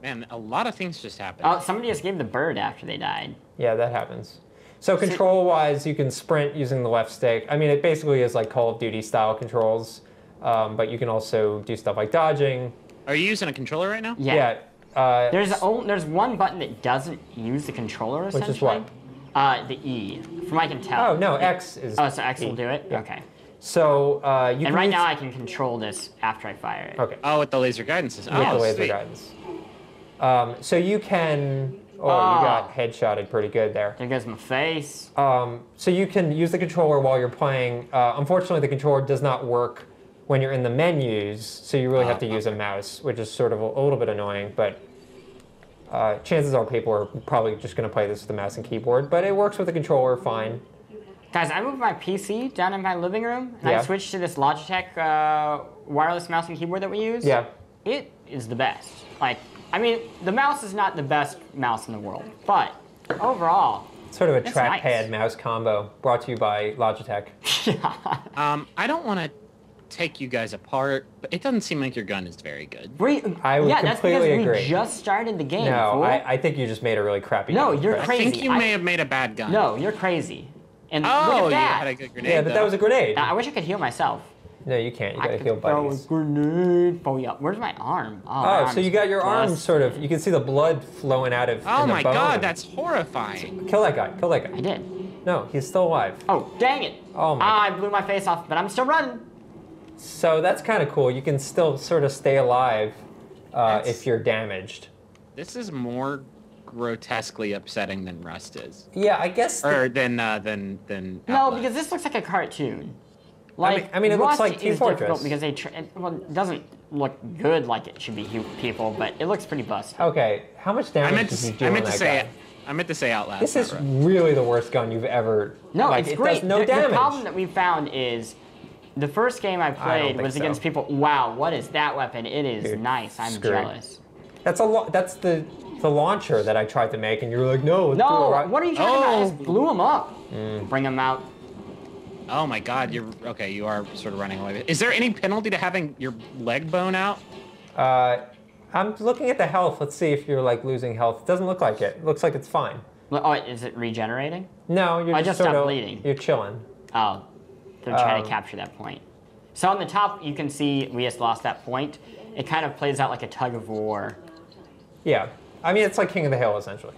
Man, a lot of things just happened. Oh, somebody just gave the bird after they died. Yeah, that happens. So control-wise, you can sprint using the left stick. I mean, it basically is like Call of Duty style controls, but you can also do stuff like dodging. Are you using a controller right now? Yeah. Yeah. There's one button that doesn't use the controller, essentially. Which is what? The E, from what I can tell. Oh, no, X is Oh, so X will E. do it? Yeah. Okay. So you can And right use- now I can control this after I fire it. Okay. Oh, with the laser guidance system. With Oh, the laser sweet. guidance. So you can... Oh, you got headshotted pretty good there. There goes my face. So you can use the controller while you're playing. Unfortunately, the controller does not work when you're in the menus, so you really have to use a mouse, which is sort of a little bit annoying, but chances are people are probably just going to play this with the mouse and keyboard, but it works with the controller fine. Guys, I moved my PC down in my living room, and Yeah. I switched to this Logitech wireless mouse and keyboard that we use. Yeah. It is the best. Like, I mean, the mouse is not the best mouse in the world, but overall, Sort of a That's trackpad nice. mouse combo brought to you by Logitech. I don't want to take you guys apart, but it doesn't seem like your gun is very good. I would yeah, that's because completely we agree. just started the game. No, fool. I think you just made a really crappy No, gun, you're Chris. I crazy. think you may have made a bad gun. No, you're crazy. And Oh, look at you that. had a good grenade. Yeah, but that though. was a grenade. I wish I could heal myself. No, you can't. You I gotta could heal throw a buddies. grenade. Oh yeah, where's my arm? Oh, my Oh, so you got your arm's arm sort of, you can see the blood flowing out of Oh in the my bone. god, that's horrifying. Kill that guy, kill that I guy. did. No, he's still alive. Oh, dang it. Oh my I blew my face off, but I'm still running. So that's kind of cool. You can still sort of stay alive if you're damaged. This is more grotesquely upsetting than Rust is. Yeah, I guess. Or than No, Outlast. because this looks like a cartoon. Like, I mean, it looks Rust like Team is Fortress. difficult because it doesn't look good like it should be people, but it looks pretty busted. Okay, how much I damage meant did you to, do I on meant to that say guy? I meant to say Outlast. This is not Rust. really the worst gun you've ever. No, like, it's it great. Does no damage. The problem that we found is the first game I played think was so. against people. Wow, what is that weapon? It is Dude, nice. I'm screwed. jealous. That's That's the launcher that I tried to make, and you were like, no. Let's do No, it right. what are you talking about? I Oh. just blew him up. Bring him out. Oh my god, you're okay. You are sort of running away. Is there any penalty to having your leg bone out? I'm looking at the health. Let's see if you're like losing health. It doesn't look like it. It looks like it's fine. Oh, is it regenerating? No, you're I just just sort stopped of bleeding. You're chilling. Oh, they're trying to capture that point. So on the top, you can see we just lost that point. It kind of plays out like a tug of war. Yeah, I mean it's like King of the Hill essentially.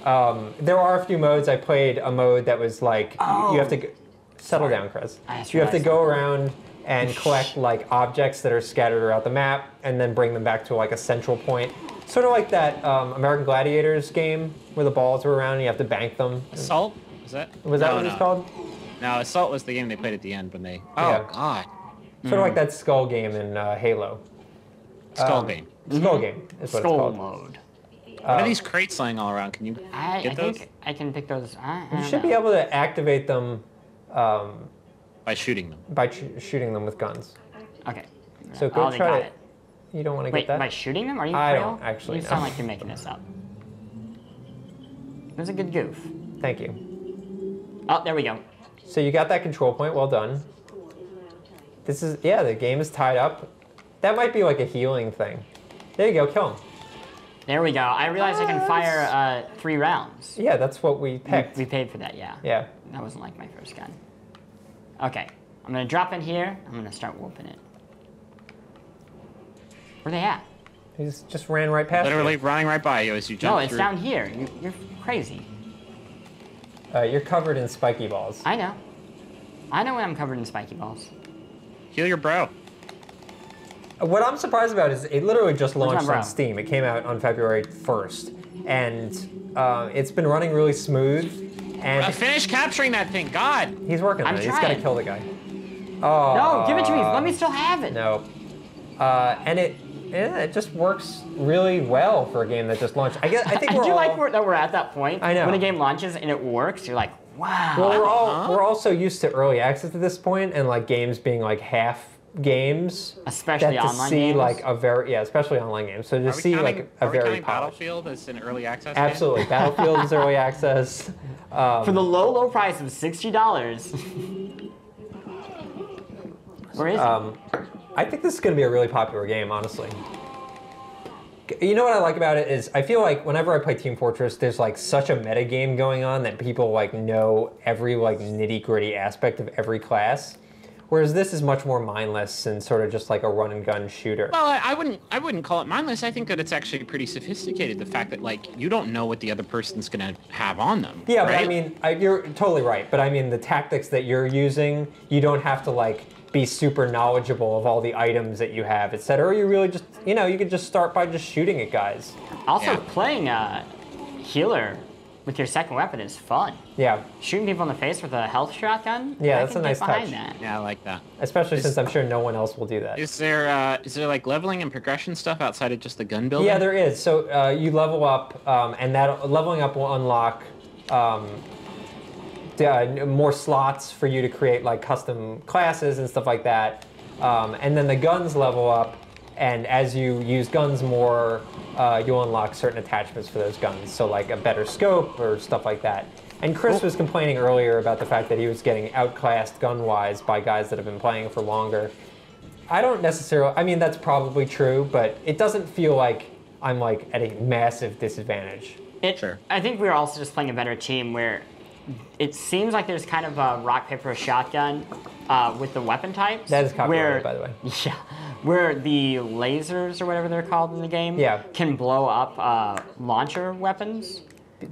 There are a few modes. I played a mode that was like you have to settle down, Chris. I just You have to realized go around and collect like objects that are scattered around the map, and then bring them back to like a central point. Sort of like that American Gladiators game where the balls were around and you have to bank them. Assault? Was that? Was that no, what no. it's called? No, Assault was the game they played at the end when they. Oh Yeah. god. Sort of like that Skull game in Halo. Skull game. Skull game is what Skull it's called. mode. What are these crates lying all around? Can you I get those? think I can pick those. I You don't should be know. able to activate them By shooting them. By shooting them with guns. Okay. So go they try got to. it. You don't want to Wait, get that? by shooting them? Are you I real? don't actually You know. sound like you're making this up. It was a good goof. Thank you. Oh, there we go. So you got that control point. Well done. This is, yeah, the game is tied up. That might be like a healing thing. There you go, kill him. There we go. I realized I can fire 3 rounds. Yeah, that's what we picked. We paid for that, yeah. Yeah. That wasn't like my first gun. Okay. I'm going to drop in here. I'm going to start whooping it. Where they at? He just ran right past Literally running right by you as you jump No, it's through. down here. You're crazy. you. You're covered in spiky balls. I know. I know when I'm covered in spiky balls. Heal your bro. What I'm surprised about is it literally just Where's my launched bro? on Steam. It came out on February 1st. And it's been running really smooth. And Finish capturing that thing, God! he's working on I'm it. He's got to trying. kill the guy. Oh. No, give it to me. Let me still have it. No. And it just works really well for a game that just launched. I think I we're do all, like that we're at that point. I know. When a game launches and it works, you're like, wow. well, we're all so used to early access at this point, and like games being like half games. Especially that to online see games. like a very especially online games. So to Are we see counting, like a are we very counting polished. Battlefield as an early access Absolutely, game? Battlefield is early access. For the low price of $60. Where is it? I think this is going to be a really popular game, honestly. You know what I like about it is I feel like whenever I play Team Fortress, there's like such a meta game going on that people like know every like nitty gritty aspect of every class. Whereas this is much more mindless and sort of just like a run and gun shooter. Well, I wouldn't call it mindless. I think that it's actually pretty sophisticated. The fact that like you don't know what the other person's gonna have on them. Yeah, right? but I mean, you're totally right. But I mean, the tactics that you're using, you don't have to like be super knowledgeable of all the items that you have, etc. Or you really just, you know, you could just start by just shooting at guys. Also, Yeah. playing healer with your second weapon is fun. Yeah, Shooting people in the face with a health shotgun. Yeah, I that's can a get nice behind touch. That. Yeah, I like that. especially since I'm sure no one else will do that. Is there like leveling and progression stuff outside of just the gun building? Yeah, there is. So you level up, and that leveling up will unlock more slots for you to create like custom classes and stuff like that. And then the guns level up, and as you use guns more, you'll unlock certain attachments for those guns. So like a better scope or stuff like that. And Chris was complaining earlier about the fact that he was getting outclassed gun-wise by guys that have been playing for longer. I don't necessarily, I mean, that's probably true, but it doesn't feel like I'm like at a massive disadvantage. Sure. I think we're also just playing a better team where it seems like there's kind of a rock, paper, shotgun with the weapon types. That is copyrighted, where, by the way. Yeah, where the lasers or whatever they're called in the game can blow up launcher weapons.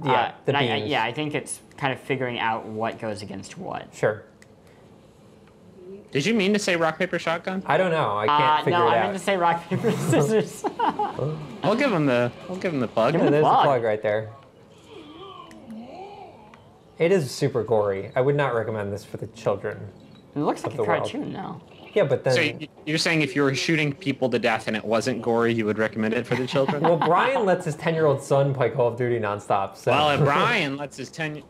Yeah, the and beams. I think it's kind of figuring out what goes against what. Sure. Did you mean to say rock paper shotgun? I don't know. I can't figure no, it I out. meant to say rock, paper, scissors. I'll give him the plug. Give Yeah, him there's the plug. plug right there. It is super gory. I would not recommend this for the children. It looks like Of a the world. cartoon now. Yeah, but then... So you're saying if you were shooting people to death and it wasn't gory, you would recommend it for the children? Well, Brian lets his 10-year-old son play Call of Duty nonstop. So. Well, if Brian lets his 10...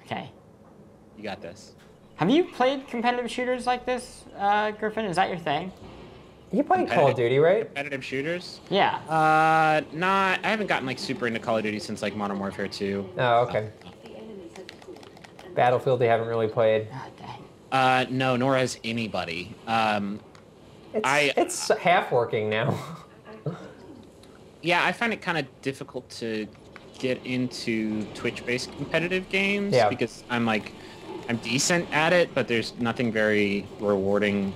Okay. You got this. Have you played competitive shooters like this, Griffin? Is that your thing? You play Call of Duty, right? Competitive shooters? Yeah. I haven't gotten like super into Call of Duty since like Modern Warfare 2. Oh, okay. Battlefield, they haven't really played. God dang. No, nor has anybody. It's half working now. Yeah, I find it kind of difficult to get into Twitch-based competitive games Yeah. because I'm decent at it, but there's nothing very rewarding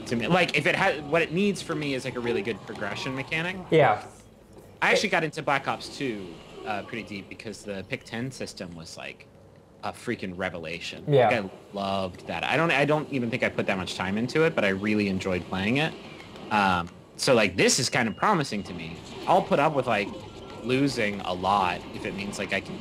to me. Like, if it has, what it needs for me is like a really good progression mechanic. Yeah. I actually got into Black Ops 2 pretty deep because the Pick 10 system was like a freaking revelation. Yeah. Like, I loved that. I don't even think I put that much time into it, but I really enjoyed playing it. So like this is kind of promising to me. I'll put up with like losing a lot if it means like I can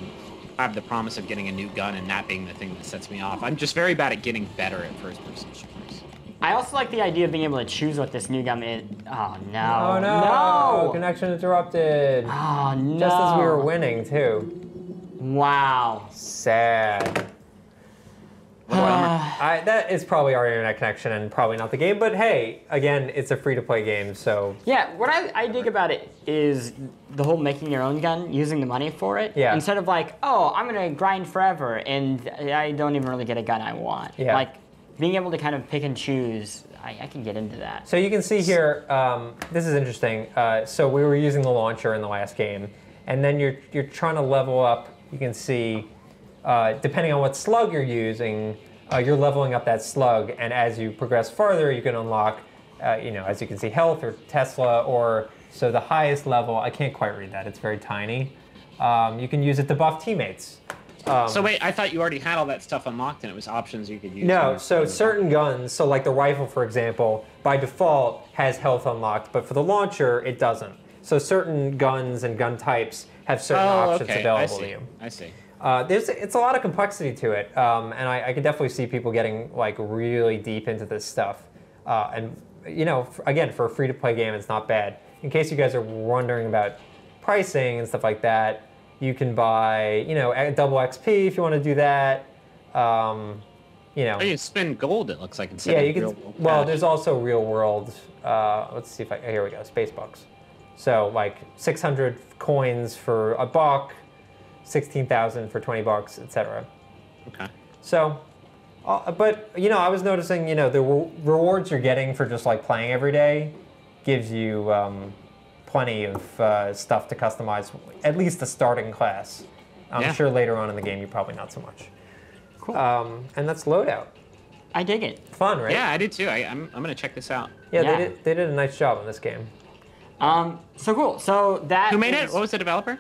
have the promise of getting a new gun and that being the thing that sets me off. I'm just very bad at getting better at first-person shooters. I also like the idea of being able to choose what this new gun is. Oh no. Oh, no. No. Connection interrupted. Oh no. Just as we were winning, too. Wow. Sad. That is probably our internet connection and probably not the game, but hey, again, it's a free-to-play game, so... Yeah, what I dig about it is the whole making your own gun, using the money for it. Yeah. Instead of like, oh, I'm going to grind forever, and I don't even really get a gun I want. Yeah. Like, being able to kind of pick and choose, I can get into that. So you can see here, this is interesting. So we were using the launcher in the last game, and then you're trying to level up. You can see, depending on what slug you're using, you're leveling up that slug, and as you progress farther, you can unlock, as you can see, health or Tesla, or so the highest level. I can't quite read that; it's very tiny. You can use it to buff teammates. So wait, I thought you already had all that stuff unlocked and it was options you could use. No, so certain guns, so like the rifle, for example, by default has health unlocked, but for the launcher, it doesn't. So certain guns and gun types have certain options available to you. I see. It's a lot of complexity to it, and I can definitely see people getting like really deep into this stuff. And again, for a free-to-play game, it's not bad. In case you guys are wondering about pricing and stuff like that, you can buy, double XP if you want to do that. Oh, you spend gold, it looks like, instead yeah, of you can. real world Well, cash. there's also real world. Let's see if here we go. Space bucks. So like 600 coins for $1, 16,000 for $20, etc. Okay. So, but I was noticing, the rewards you're getting for just like playing every day gives you plenty of stuff to customize, at least the starting class. I'm sure later on in the game, you probably not so much. Cool. And that's Loadout. I dig it. Fun, right? Yeah, I did too. I'm gonna check this out. Yeah, Yeah. They did a nice job on this game. So cool. So that Who made it? What was the developer?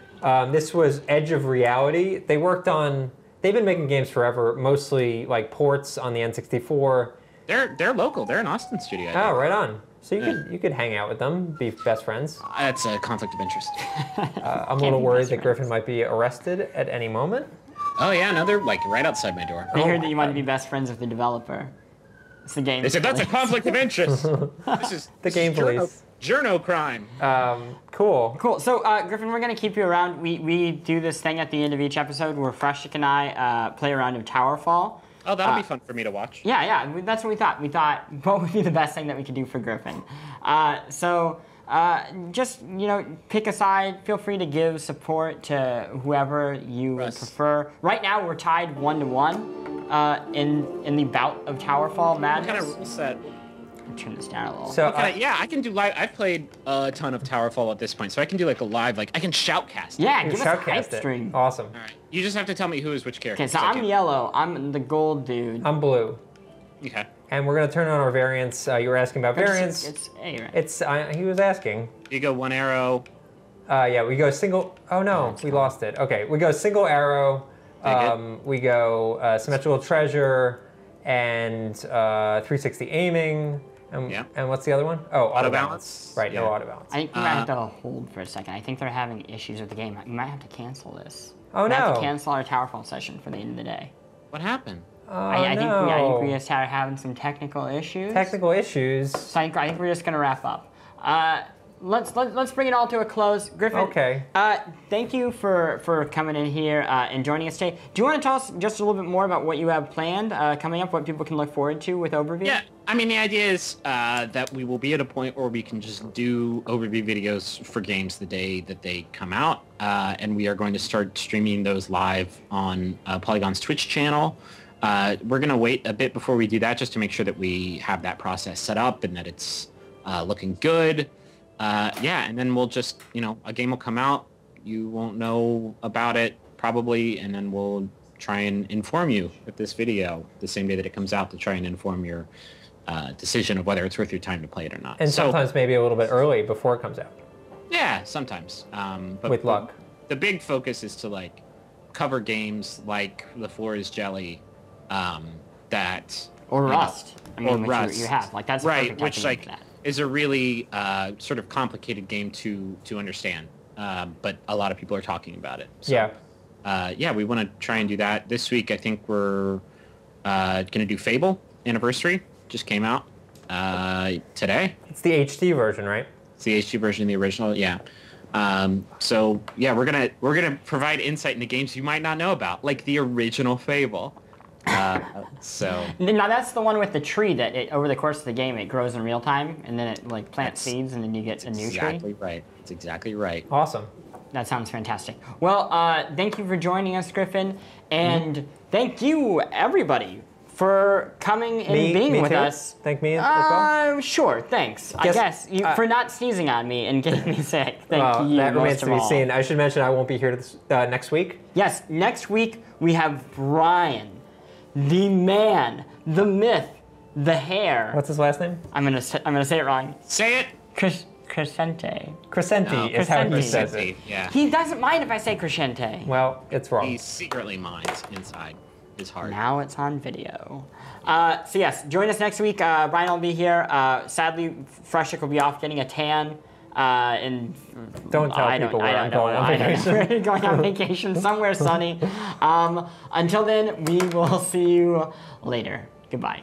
This was Edge of Reality. They've been making games forever, mostly like ports on the N64. They're local. They're an Austin studio. I think. Oh, right on. So you could hang out with them, be best friends. That's a conflict of interest. I'm a little worried that Griffin might be arrested at any moment. Oh yeah, no, they're like right outside my door. I heard that you want to be best friends with the developer. It's the game. They said that's a conflict of interest. This is The game police. Journo crime. Cool. Cool. So, Griffin, we're going to keep you around. We do this thing at the end of each episode where Freshik and I play a round of Towerfall. Oh, that'll be fun for me to watch. Yeah, that's what we thought. We thought, what would be the best thing that we could do for Griffin? Just, pick a side. Feel free to give support to whoever you would prefer. Right now, we're tied 1-1 in the bout of Towerfall madness. What kind of rule set? Turn this down a little. So I can do live. I've played a ton of Towerfall at this point, so I can do like a live, I can shoutcast. Yeah, you give us a hype shoutcast it. stream. Awesome. All right. You just have to tell me who is which character. Okay, so 'cause I I'm can't- yellow. I'm the gold dude. I'm blue. Okay. And we're going to turn on our variants. You were asking about variants. It's A, right? It's he was asking. You go one arrow. Yeah, we go single. Oh no, we lost it. Okay, we go single arrow. We go symmetrical treasure and 360 aiming. And what's the other one? Oh, auto balance. Right, no auto balance. I think we might have to hold for a second. I think they're having issues with the game. We might have to cancel this. Oh we might have no. to cancel our Towerfall session for the end of the day. What happened? I think we just started having some technical issues. Technical issues. So I think we're just gonna wrap up. Let's bring it all to a close. Griffin, Okay. Thank you for coming in here and joining us today. Do you want to tell us just a little bit more about what you have planned coming up, what people can look forward to with Overview? Yeah, I mean, the idea is that we will be at a point where we can just do overview videos for games the day that they come out, and we are going to start streaming those live on Polygon's Twitch channel. We're going to wait a bit before we do that just to make sure that we have that process set up and that it's looking good. And then we'll just, a game will come out, you won't know about it probably, and then we'll try and inform you with this video the same day that it comes out to try and inform your decision of whether it's worth your time to play it or not. And sometimes maybe a little bit early before it comes out. Yeah, sometimes. But with luck. The big focus is to cover games like The Floor is Jelly, or Rust. Or Rust. You have that's right, perfect which time for that. is a really sort of complicated game to understand, but a lot of people are talking about it. So, we want to try and do that this week. I think we're going to do Fable Anniversary. Just came out today. It's the HD version, right? It's the HD version of the original, yeah. So yeah, we're gonna provide insight into games you might not know about, like the original Fable. So Now that's the one with the tree that over the course of the game it grows in real time, and then it like plants seeds, and then you get a new tree. Exactly right. It's exactly right. Awesome. That sounds fantastic. Well, thank you for joining us, Griffin, and thank you everybody for coming and being with too? us. Thank me as well. Sure, thanks. I guess you, for not sneezing on me and getting me sick. Thank you. That remains most to of be all. seen. I should mention I won't be here next week. Yes, next week we have Brian, the man, the myth, the hair. What's his last name? I'm gonna say it wrong. Say it. Crescente. Crescenti is how he Crescenti. says it. Yeah. He doesn't mind if I say Crescente. Well, it's wrong. He secretly minds inside his heart. Now it's on video. So yes, join us next week. Brian will be here. Sadly, Freshik will be off getting a tan. And Don't tell people where I'm going on vacation. Going on vacation somewhere sunny. Until then, we will see you later. Goodbye.